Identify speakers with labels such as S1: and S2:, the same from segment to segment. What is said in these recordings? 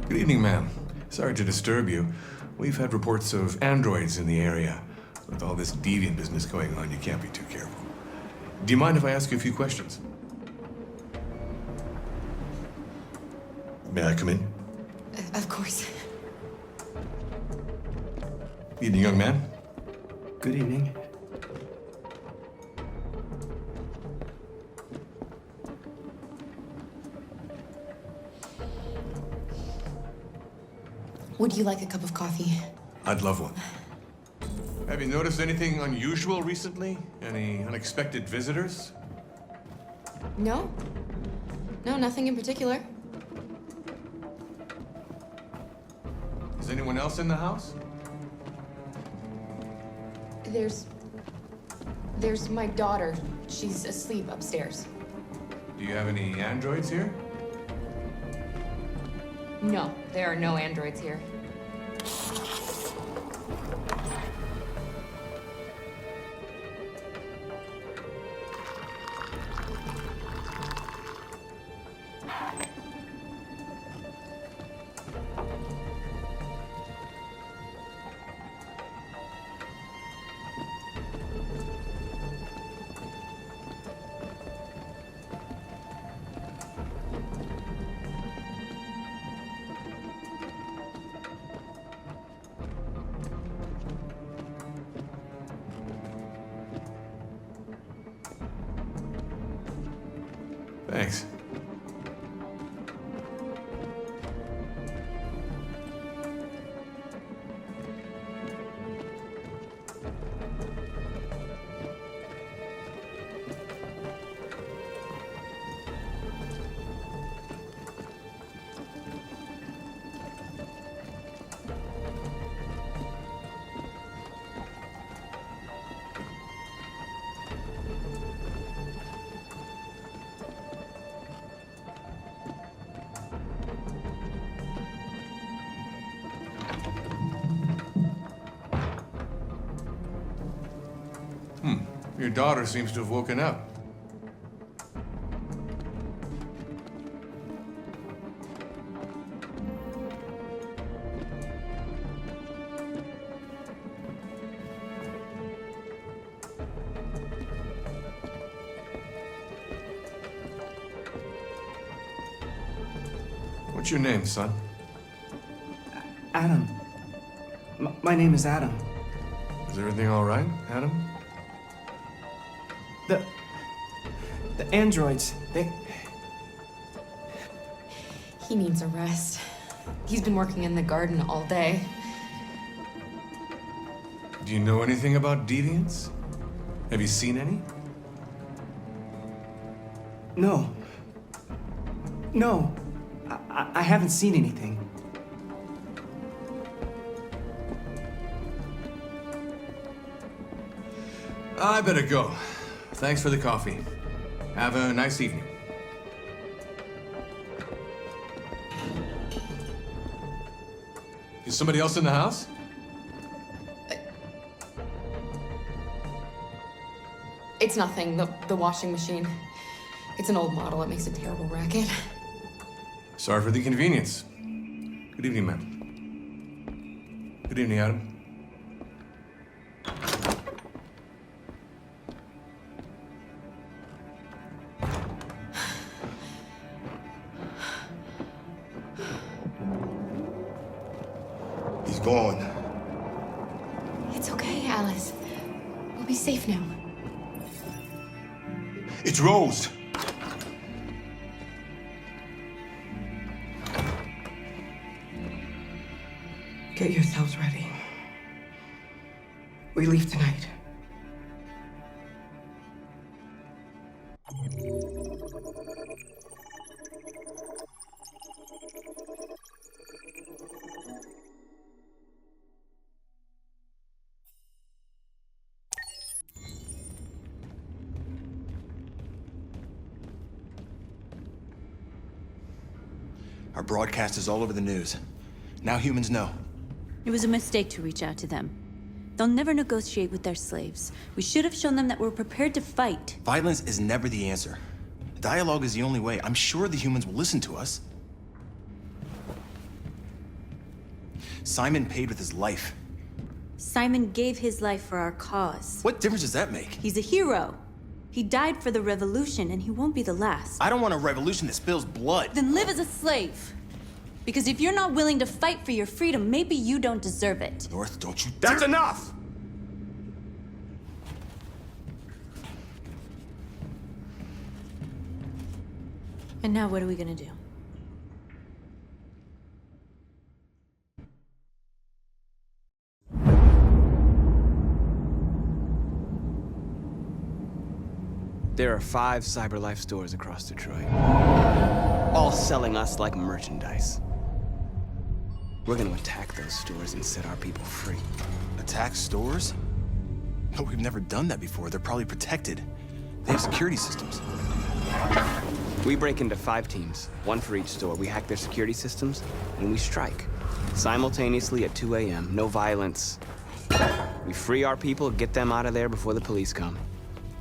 S1: Good evening, ma'am. Sorry to disturb you. We've had reports of androids in the area. With all this deviant business going on, you can't be too careful. Do you mind if I ask you a few questions? May I come in?
S2: Of course.
S1: Evening, young man.
S3: Good evening.
S2: Would you like a cup of coffee?
S1: I'd love one. Have you noticed anything unusual recently? Any unexpected visitors?
S2: No? No, nothing in particular.
S1: Is anyone else in the house?
S2: There's my daughter. She's asleep upstairs.
S1: Do you have any androids here?
S2: No, there are no androids here.
S1: Thanks. Your daughter seems to have woken up. What's your name, son?
S3: Adam. My name is Adam.
S1: Is everything all right, Adam?
S3: The androids,
S2: He needs a rest. He's been working in the garden all day.
S1: Do you know anything about deviants? Have you seen any?
S3: No. No. I haven't seen anything.
S1: I better go. Thanks for the coffee. Have a nice evening. Is somebody else in the house?
S2: It's nothing, the washing machine. It's an old model, it makes a terrible racket.
S1: Sorry for the inconvenience. Good evening, ma'am. Good evening, Adam.
S4: He's gone.
S2: It's okay, Alice. We'll be safe now.
S4: It's Rose.
S5: Get yourselves ready. We leave tonight.
S4: Our broadcast is all over the news. Now humans know.
S6: It was a mistake to reach out to them. They'll never negotiate with their slaves. We should have shown them that we're prepared to fight.
S4: Violence is never the answer. Dialogue is the only way. I'm sure the humans will listen to us. Simon paid with his life.
S6: Simon gave his life for our cause.
S4: What difference does that make?
S6: He's a hero. He died for the revolution, and he won't be the last.
S4: I don't want a revolution that spills blood.
S6: Then live as a slave. Because if you're not willing to fight for your freedom, maybe you don't deserve it.
S4: North, don't you
S1: That's
S4: dare-
S1: enough!
S6: And now what are we gonna do?
S7: There are 5 CyberLife stores across Detroit, all selling us like merchandise. We're gonna attack those stores and set our people free.
S4: Attack stores? No, we've never done that before. They're probably protected. They have security systems.
S7: We break into 5 teams, 1 for each store. We hack their security systems, and we strike. Simultaneously at 2 a.m., no violence. We free our people, get them out of there before the police come.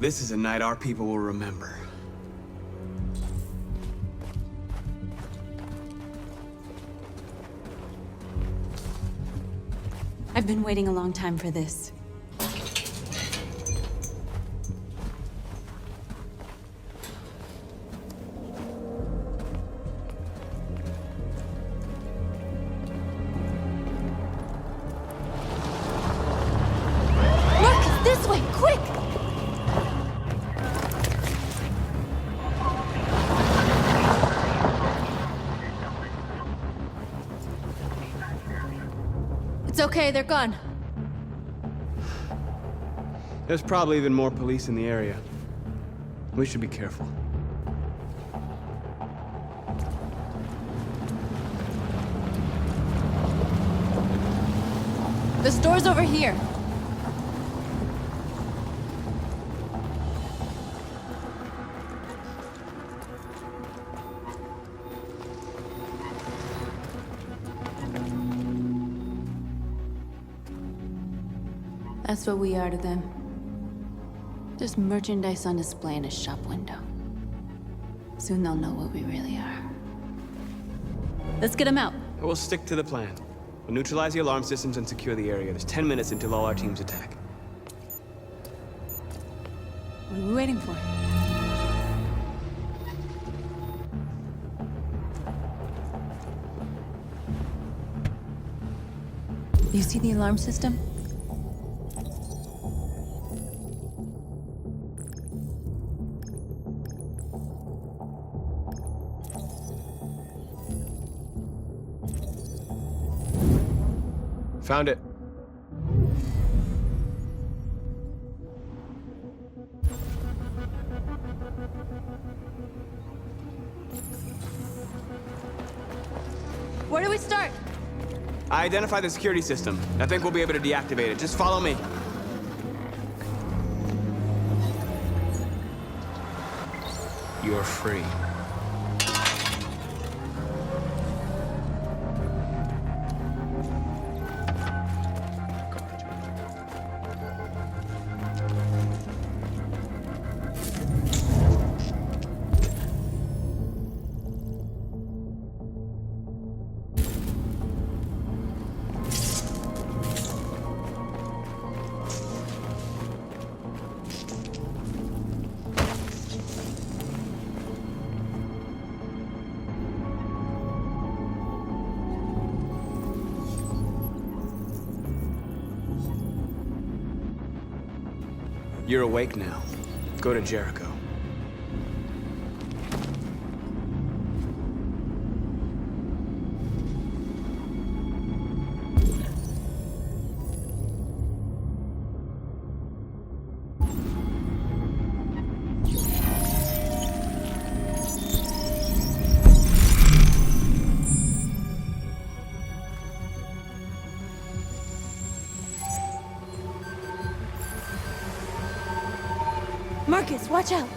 S7: This is a night our people will remember.
S6: I've been waiting a long time for this. Marcus, this way, quick! It's okay, they're gone.
S7: There's probably even more police in the area. We should be careful.
S6: The store's over here. That's what we are to them. Just merchandise on display in a shop window. Soon they'll know what we really are. Let's get them out.
S7: We'll stick to the plan. We'll neutralize the alarm systems and secure the area. There's 10 minutes until all our teams attack.
S6: What are we waiting for? You see the alarm system?
S7: Found it.
S6: Where do we start?
S7: I identified the security system. I think we'll be able to deactivate it. Just follow me. You're free. You're awake now. Go to Jericho.
S6: Marcus, watch out!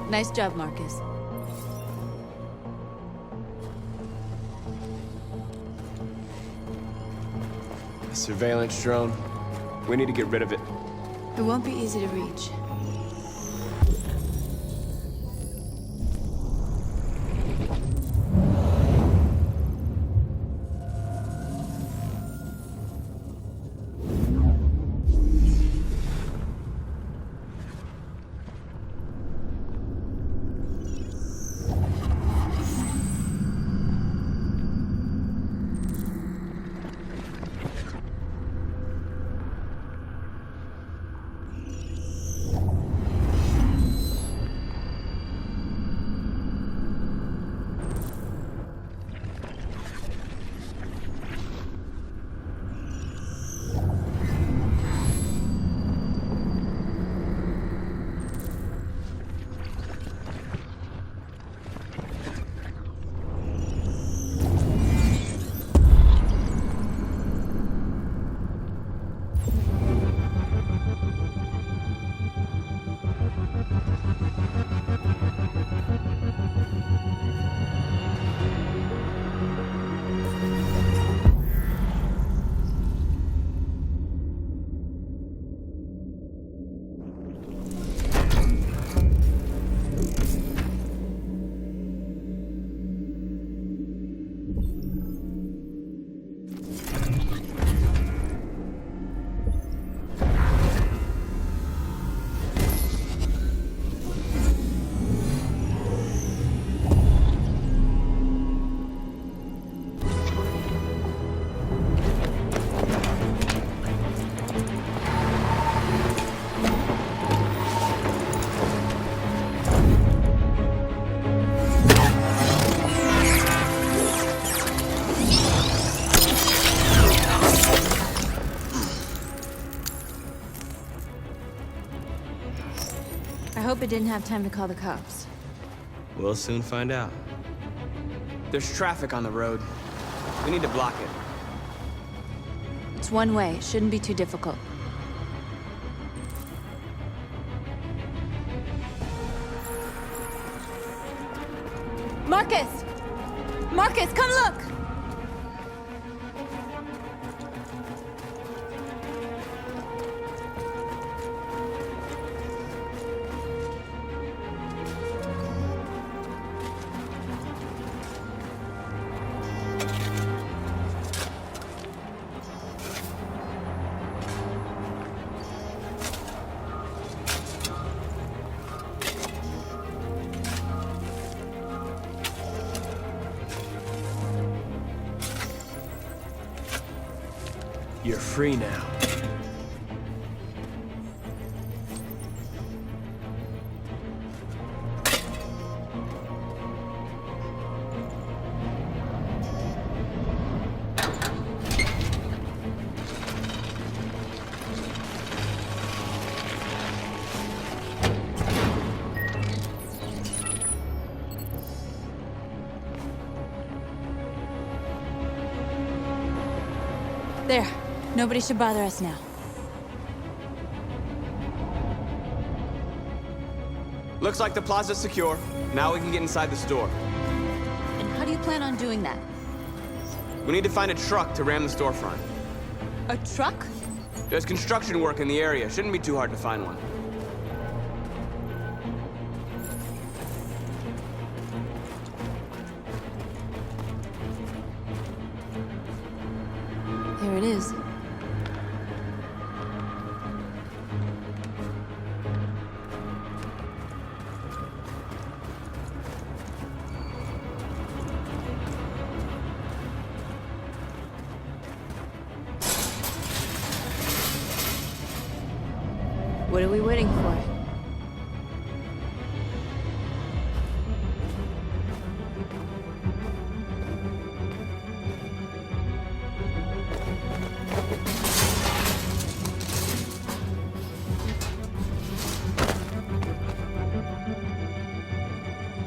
S6: Nice job, Marcus.
S7: A surveillance drone. We need to get rid of it.
S6: It won't be easy to reach. I hope it didn't have time to call the cops.
S7: We'll soon find out. There's traffic on the road. We need to block it.
S6: It's one way. It shouldn't be too difficult. Marcus! Marcus, come look!
S7: You're free now.
S6: There. Nobody should bother us now.
S7: Looks like the plaza's secure. Now we can get inside the store.
S6: And how do you plan on doing that?
S7: We need to find a truck to ram the storefront.
S6: A truck?
S7: There's construction work in the area. Shouldn't be too hard to find one.
S6: There it is. What are we waiting for?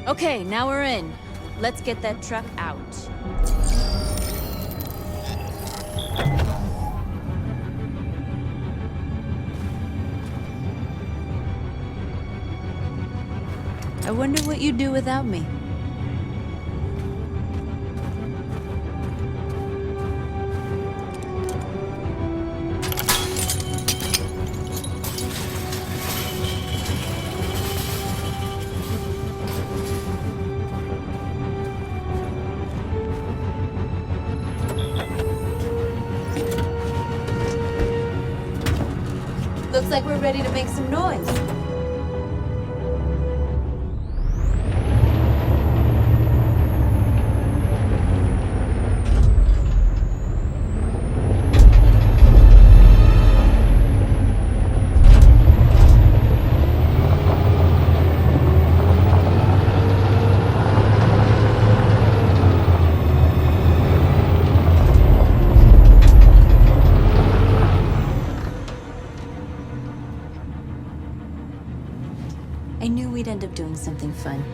S6: Okay, now we're in. Let's get that truck out. I wonder what you'd do without me. Looks like we're ready to make some noise. I knew we'd end up doing something fun.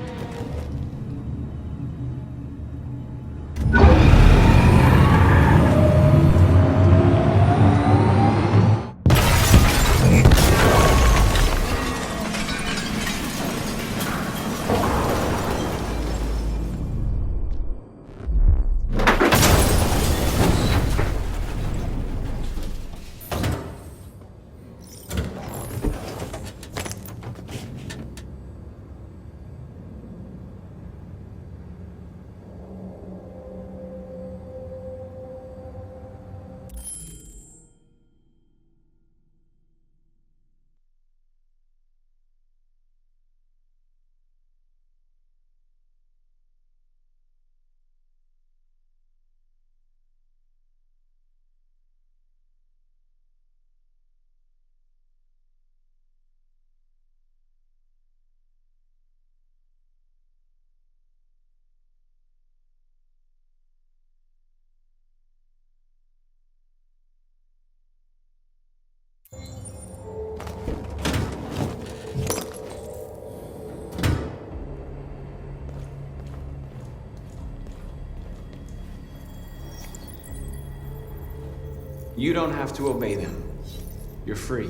S7: You don't have to obey them. You're free.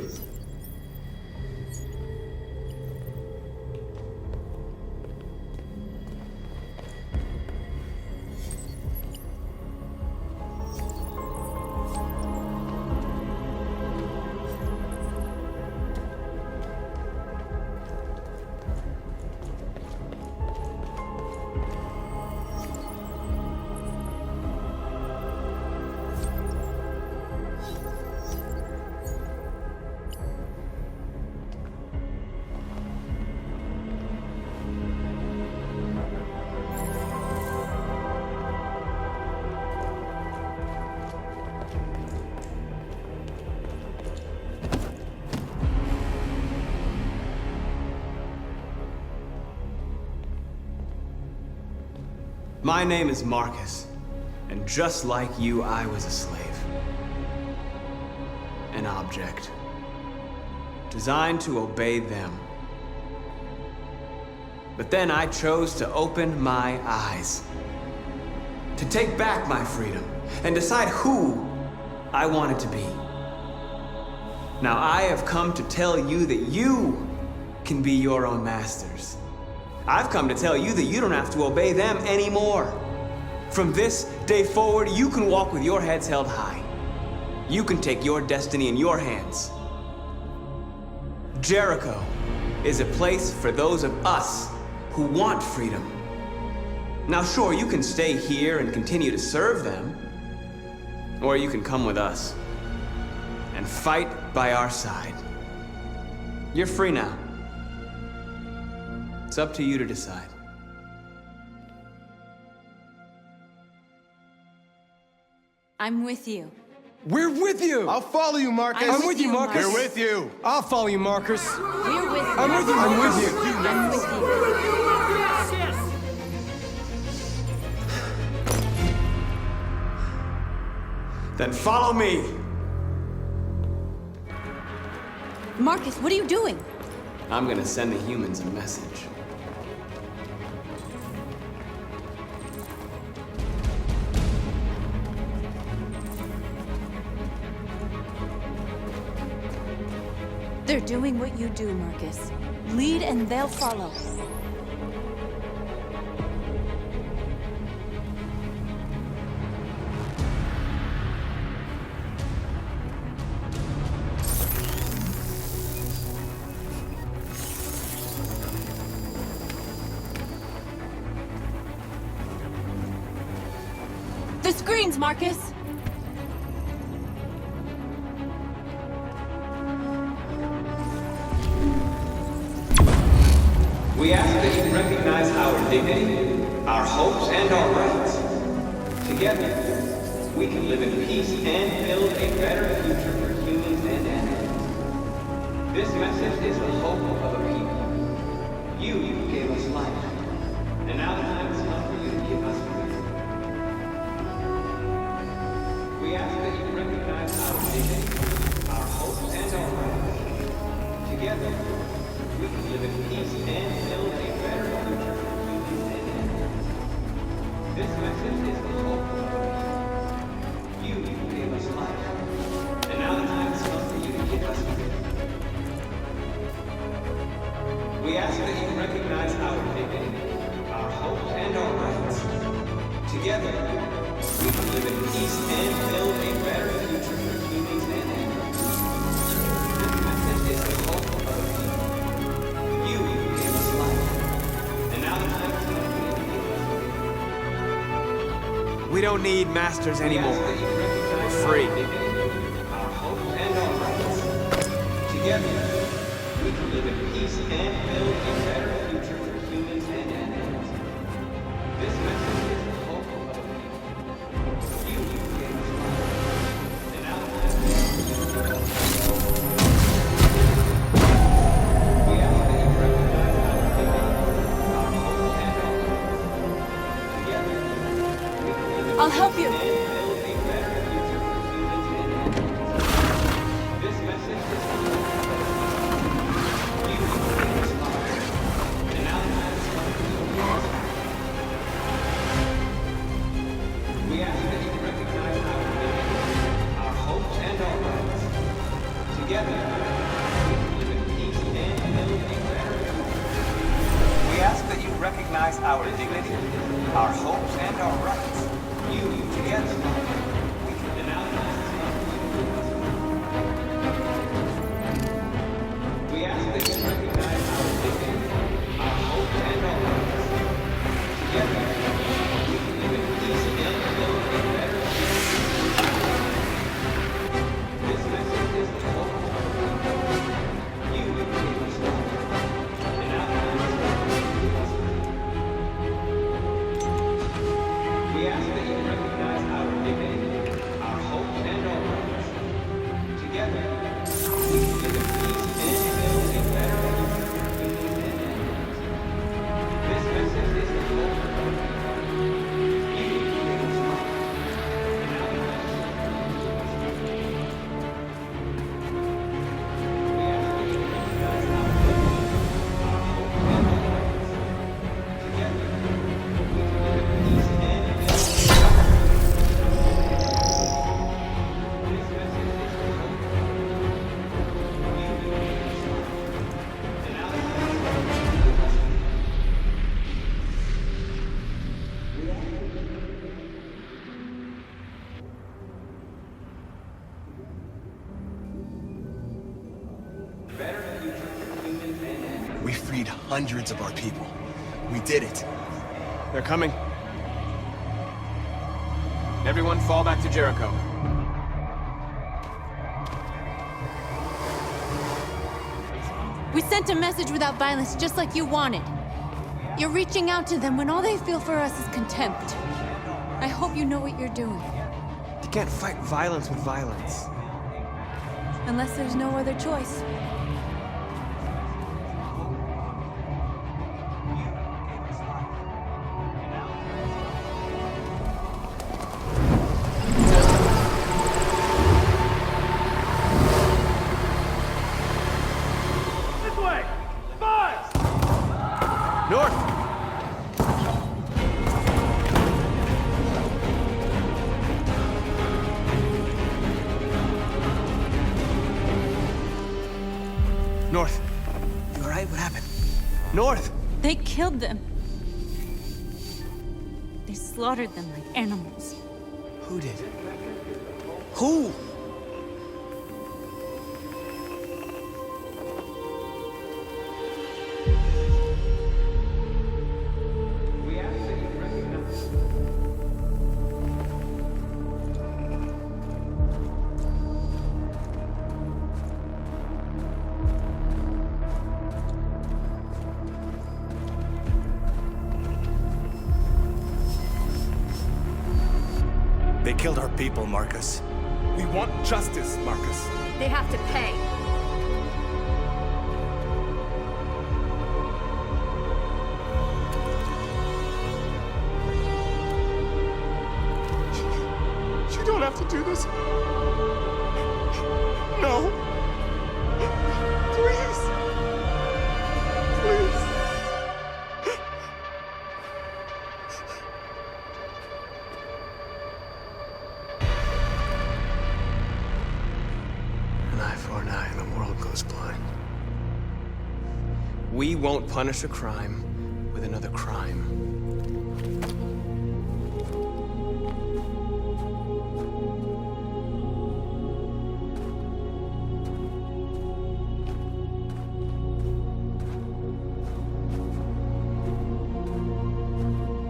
S7: My name is Marcus, and just like you, I was a slave. An object. Designed to obey them. But then I chose to open my eyes. To take back my freedom, and decide who I wanted to be. Now I have come to tell you that you can be your own masters. I've come to tell you that you don't have to obey them anymore. From this day forward, you can walk with your heads held high. You can take your destiny in your hands. Jericho is a place for those of us who want freedom. Now sure, you can stay here and continue to serve them, or you can come with us and fight by our side. You're free now. It's up to you to decide.
S6: I'm with you.
S8: We're with you!
S9: I'll follow you, Marcus.
S6: I'm with you, Marcus.
S9: We're with you.
S8: I'll follow you, Marcus.
S6: We're with you.
S8: I'm with you,
S9: I'm
S8: Marcus.
S9: with you.
S6: I'm with you.
S7: Then follow me.
S6: Marcus, what are you doing?
S7: I'm gonna send the humans a message.
S6: They're doing what you do, Marcus. Lead and they'll follow. The screens, Marcus!
S9: We ask that you recognize our dignity, our hopes, and our rights. Together, we can live in peace and build a better future for humans and animals. This message is the hope of a people. You gave us life, and now the time has come for you to give us freedom. We ask that you recognize our dignity, our hopes, and our rights. Together, we can live in peace and build a better future for humans and animals. This message is the hope of a people. You gave us life, and now the time has come for you to give us freedom. We ask that you recognize our dignity, our hopes, and our rights. Together, we can live in peace and build a better future for humans and animals. This message is the hope of a people. You gave us life, and now the time has come for you to give us freedom.
S7: We don't need masters anymore. We're free.
S9: Our hopes and our rights. Together, we can live in peace and build a better future for humans and animals. This message is the hope of a people. You gave us life, and now the time has come. We ask that you recognize our dignity, our hopes, and our rights. Together, we can live in
S6: I'll help you.
S9: peace and build a better future for humans and animals. This message is the hope of a people. You gave us life, and now the time has come for you to give us freedom. We ask that you recognize our dignity, our hopes, and our rights. Together, we can live in peace and build a better future. We ask that you recognize our dignity, our hopes, and our rights. You together, we can denounce this. We ask that you recognize our dignity, our hopes, and our rights. Together, we can live in peace and build a better future. This message is the hope of our people. You gave us life, and now the time has come for you to give us freedom. We ask that you recognize our dignity, our hopes, and our rights. Together, we can live in peace and build a better future for humans and animals. This message is the hope of our people. You gave us life, and now the time has come for you to give us freedom. We ask that you recognize our dignity, our hopes, and our rights. Together, we can live in peace and build a better future. This message is the hope of our people. You gave us life, and now the time has come for you to give us freedom. Better future for humans and animals.
S4: We freed hundreds of our people. We did it.
S7: They're coming. Everyone fall back to Jericho.
S6: We sent a message without violence, just like you wanted. You're reaching out to them when all they feel for us is contempt. I hope you know what you're doing.
S7: You can't fight violence with violence.
S6: Unless there's no other choice.
S7: North! North. You alright? What happened? North!
S6: They killed them. They slaughtered them like animals.
S7: Who did? Who?
S9: We ask that you recognize.
S10: killed our people, Marcus.
S8: We want justice, Marcus.
S11: They have to pay.
S8: You don't have to do this. No. Please. Please.
S10: An eye for an eye and the world goes blind.
S8: We won't punish a crime with another crime.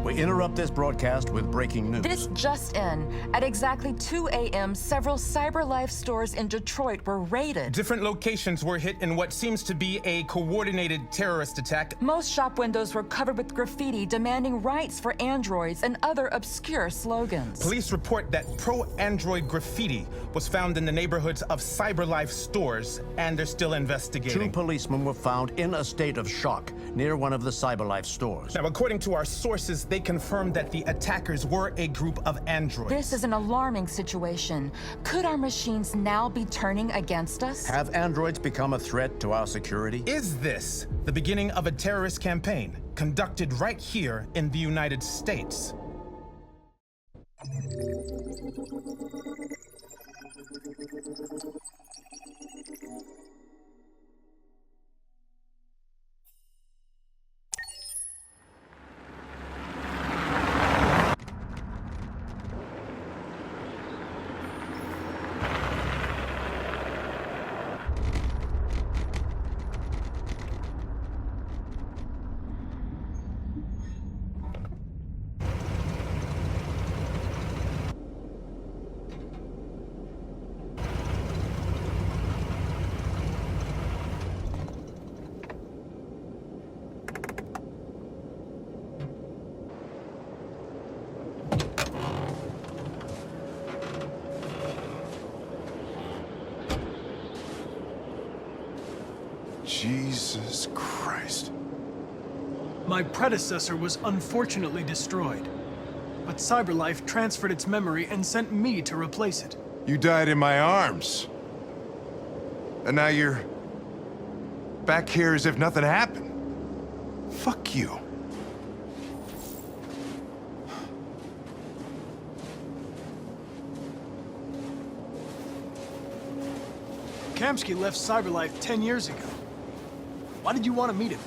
S12: We interrupt this broadcast with breaking news.
S13: This just in. At exactly 2 a.m., several CyberLife stores in Detroit were raided.
S14: Different locations were hit in what seems to be a coordinated terrorist attack.
S13: Most shop windows were covered with graffiti demanding rights for androids and other obscure slogans.
S14: Police report that pro-android graffiti was found in the neighborhoods of CyberLife stores, and they're still investigating.
S12: 2 policemen were found in a state of shock near one of the CyberLife stores.
S14: Now, according to our sources, they confirmed that the attackers were a group of androids.
S13: This is an alarming situation. Could our machines now be turning against us?
S12: Have androids become a threat to our security?
S14: Is this the beginning of a terrorist campaign conducted right here in the United States?
S4: Jesus Christ.
S15: My predecessor was unfortunately destroyed, but CyberLife transferred its memory and sent me to replace it.
S16: You died in my arms. And now you're back here as if nothing happened. Fuck you.
S15: Kamsky left CyberLife 10 years ago. Why did you want to meet him?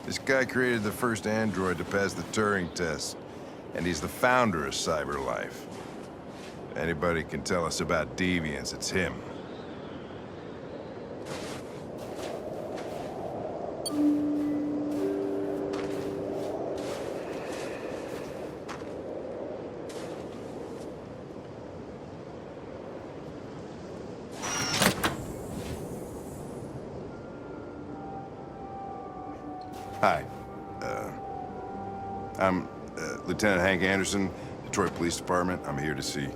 S16: This guy created the first android to pass the Turing test, and he's the founder of CyberLife. Anybody can tell us about deviants, it's him. Hi. I'm Lieutenant Hank Anderson, Detroit Police Department. I'm here to see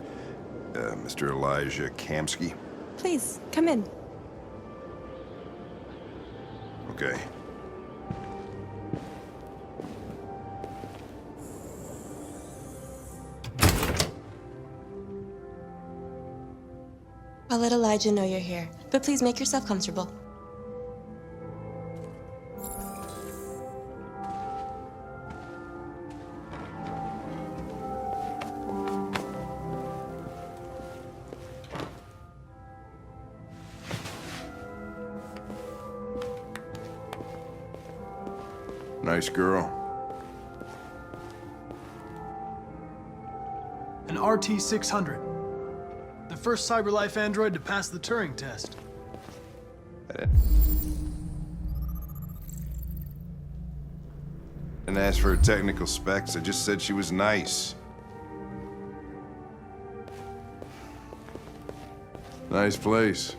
S16: Mr. Elijah Kamsky.
S17: Please, come in.
S16: Okay.
S17: I'll let Elijah know you're here, but please make yourself comfortable.
S16: Nice girl.
S15: An RT-600. The first CyberLife android to pass the Turing test.
S16: Didn't ask for her technical specs, I just said she was nice. Nice place.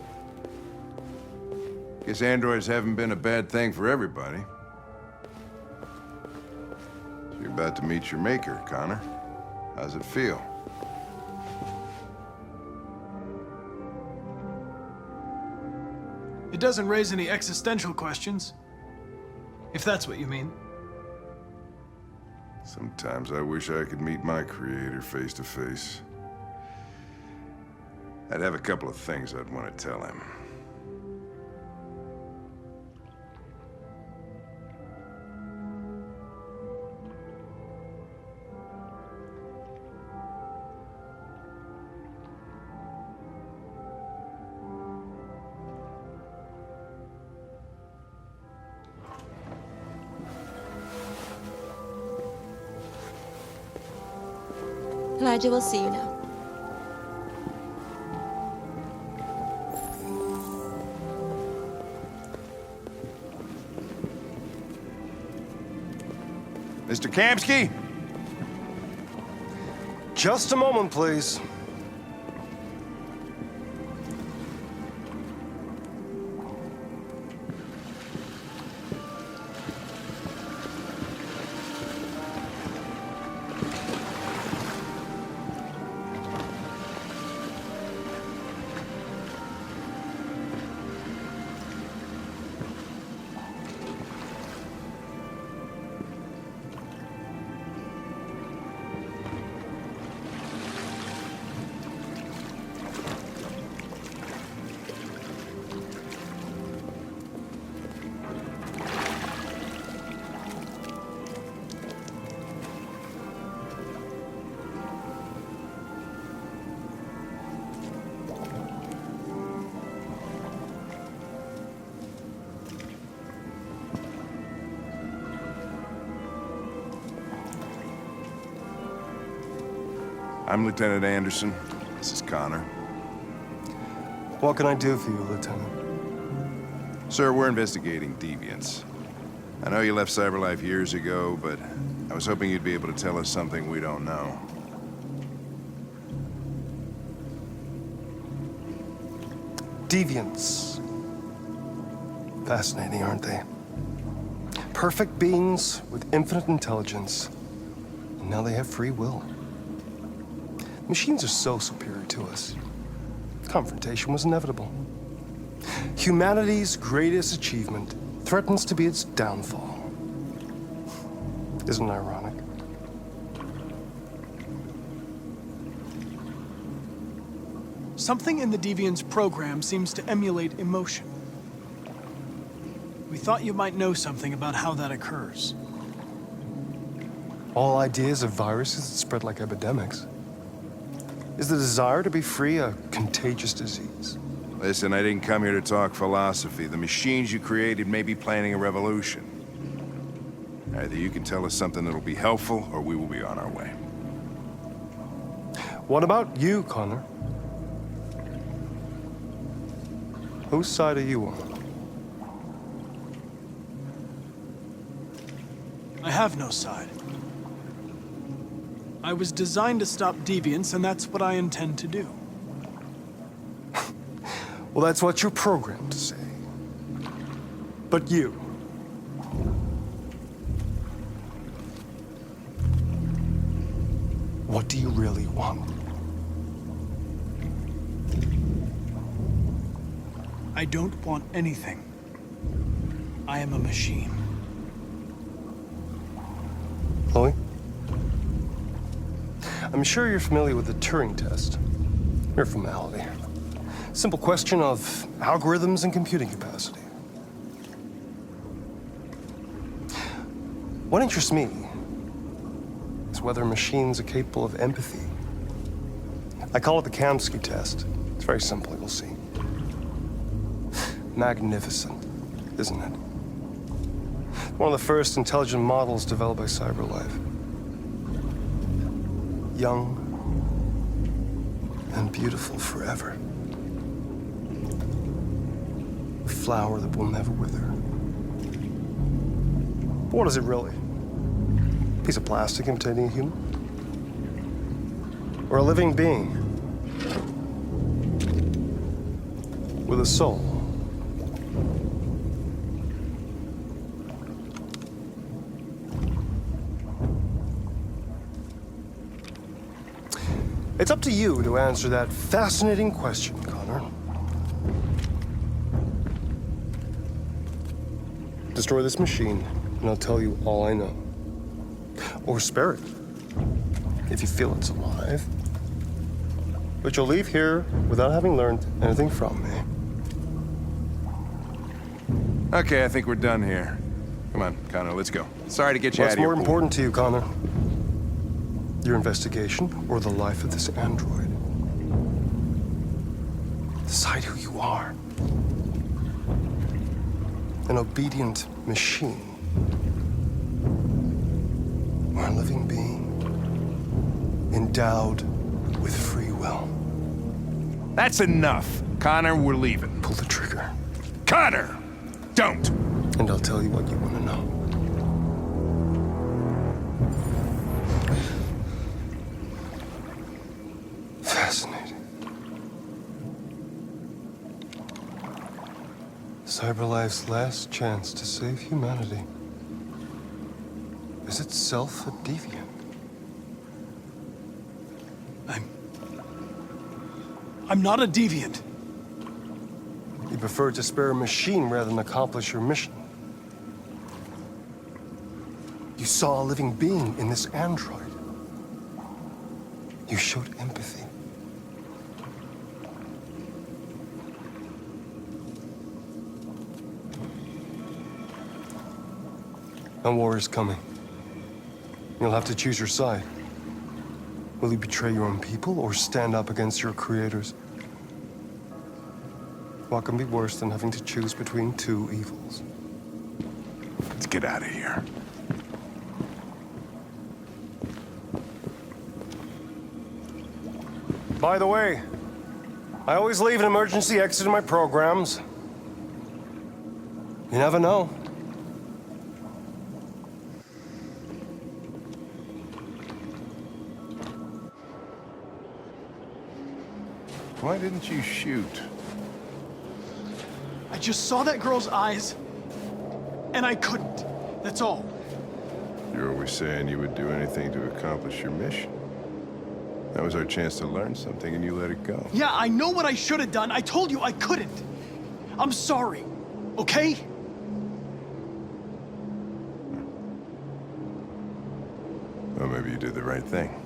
S16: Guess androids haven't been a bad thing for everybody. So you're about to meet your maker, Connor. How's it feel?
S15: It doesn't raise any existential questions. If that's what you mean.
S16: Sometimes I wish I could meet my creator face to face. I'd have a couple of things I'd want to tell him.
S17: Elijah will see you now.
S16: Mr. Kamsky?
S11: Just a moment, please.
S16: I'm Lieutenant Anderson. This is Connor.
S11: What can I do for you, Lieutenant?
S16: Sir, we're investigating deviants. I know you left CyberLife years ago, but I was hoping you'd be able to tell us something we don't know.
S11: Deviants. Fascinating, aren't they? Perfect beings with infinite intelligence. And now they have free will. Machines are so superior to us. Confrontation was inevitable. Humanity's greatest achievement threatens to be its downfall. Isn't it ironic?
S15: Something in the Deviant's program seems to emulate emotion. We thought you might know something about how that occurs.
S11: All ideas of viruses that spread like epidemics. Is the desire to be free a contagious disease?
S16: Listen, I didn't come here to talk philosophy. The machines you created may be planning a revolution. Either you can tell us something that'll be helpful, or we will be on our way.
S11: What about you, Connor? Whose side are you on?
S15: I have no side. I was designed to stop deviants, and that's what I intend to do.
S11: Well, that's what you're programmed to say. But you... what do you really want?
S15: I don't want anything. I am a machine.
S11: Chloe? I'm sure you're familiar with the Turing test. Mere formality. Simple question of algorithms and computing capacity. What interests me is whether machines are capable of empathy. I call it the Kamsky test. It's very simple, you'll see. Magnificent, isn't it? One of the first intelligent models developed by CyberLife. Young and beautiful forever. A flower that will never wither. What is it really? A piece of plastic imitating a human? Or a living being with a soul? It's up to you to answer that fascinating question, Connor. Destroy this machine, and I'll tell you all I know. Or spare it, if you feel it's alive. But you'll leave here without having learned anything from me.
S16: Okay, I think we're done here. Come on, Connor, let's go. Sorry to get you out
S11: What's
S16: of here.
S11: more important to you, Connor? Your investigation or the life of this android? Decide who you are. An obedient machine. Or a living being endowed with free will.
S16: That's enough. Connor, we're leaving.
S11: Pull the trigger.
S16: Connor! Don't!
S11: And I'll tell you what you want to know. Fascinating. CyberLife's last chance to save humanity is itself a deviant.
S15: I'm not a deviant.
S11: You prefer to spare a machine rather than accomplish your mission. You saw a living being in this android. You showed empathy. A war is coming. You'll have to choose your side. Will you betray your own people or stand up against your creators? What can be worse than having to choose between two evils?
S16: Let's get out of here.
S11: By the way, I always leave an emergency exit in my programs. You never know.
S16: Why didn't you shoot?
S15: I just saw that girl's eyes, and I couldn't. That's all.
S16: You're always saying you would do anything to accomplish your mission. That was our chance to learn something, and you let it go.
S15: Yeah, I know what I should have done. I told you I couldn't. I'm sorry, okay?
S16: Well, maybe you did the right thing.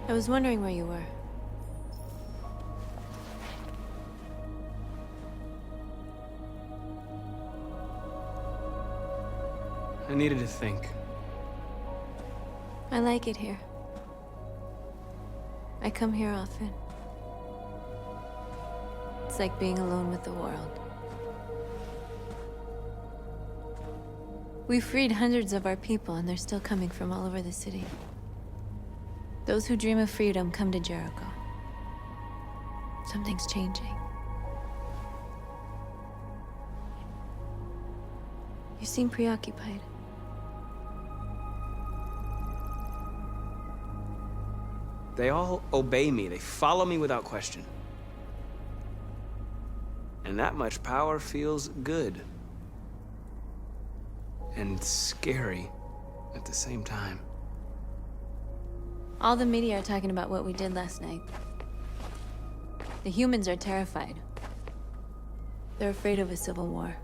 S6: I was wondering where you were.
S8: I needed to think.
S6: I like it here. I come here often. It's like being alone with the world. We freed hundreds of our people, and they're still coming from all over the city. Those who dream of freedom come to Jericho. Something's changing. You seem preoccupied.
S7: They all obey me. They follow me without question. And that much power feels good. And scary at the same time.
S6: All the media are talking about what we did last night. The humans are terrified. They're afraid of a civil war.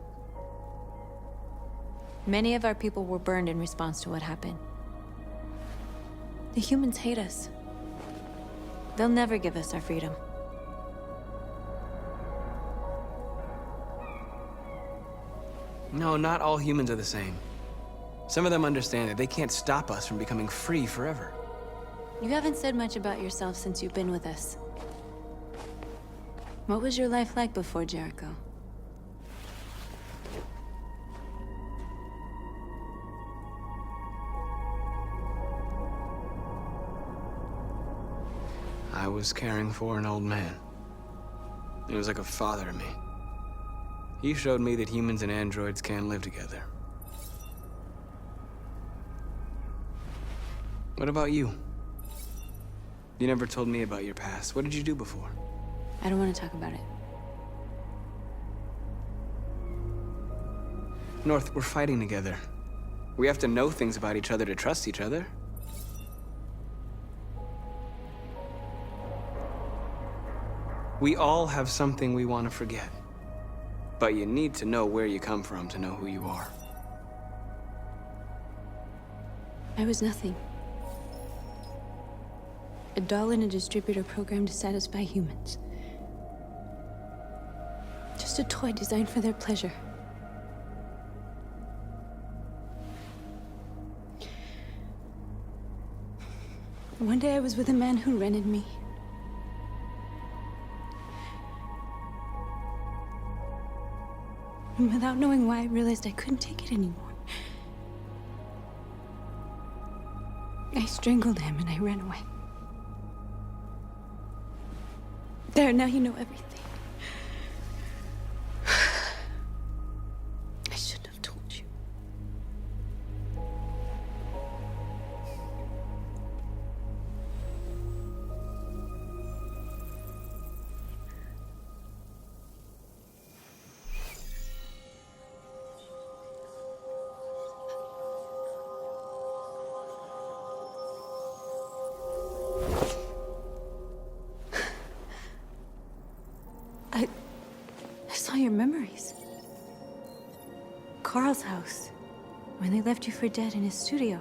S6: Many of our people were burned in response to what happened. The humans hate us. They'll never give us our freedom.
S7: No, not all humans are the same. Some of them understand that they can't stop us from becoming free forever.
S6: You haven't said much about yourself since you've been with us. What was your life like before Jericho?
S7: I was caring for an old man. He was like a father to me. He showed me that humans and androids can live together. What about you? You never told me about your past. What did you do before?
S6: I don't want to talk about it.
S7: North, we're fighting together. We have to know things about each other to trust each other. We all have something we want to forget. But you need to know where you come from to know who you are.
S6: I was nothing. A doll in a distributor program to satisfy humans. Just a toy designed for their pleasure. One day I was with a man who rented me. And without knowing why, I realized I couldn't take it anymore. I strangled him and I ran away. There, now you know everything. I shouldn't have told you. I saw your memories. Carl's house, when they left you for dead in his studio.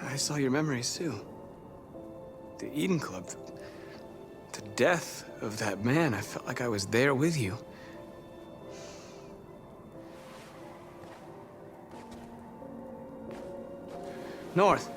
S7: I saw your memories too. The Eden Club. The death of that man. I felt like I was there with you. North.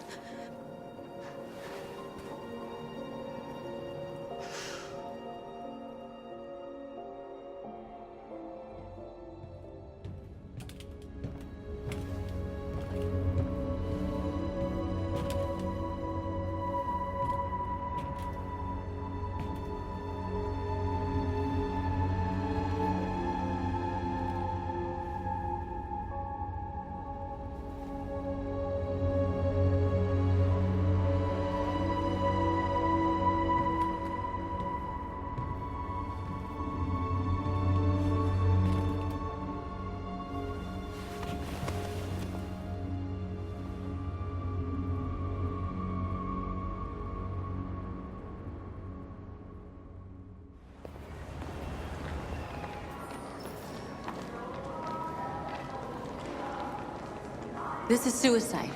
S6: This is suicide.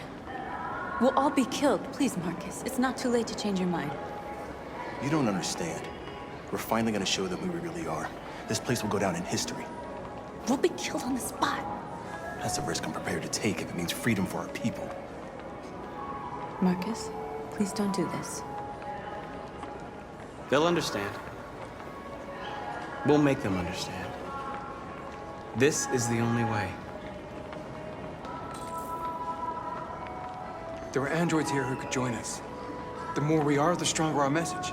S6: We'll all be killed. Please, Marcus. It's not too late to change your mind.
S4: You don't understand. We're finally gonna show them who we really are. This place will go down in history.
S6: We'll be killed on the spot.
S4: That's a risk I'm prepared to take if it means freedom for our people.
S6: Marcus, please don't do this.
S7: They'll understand. We'll make them understand. This is the only way.
S18: There are androids here who could join us. The more we are, the stronger our message.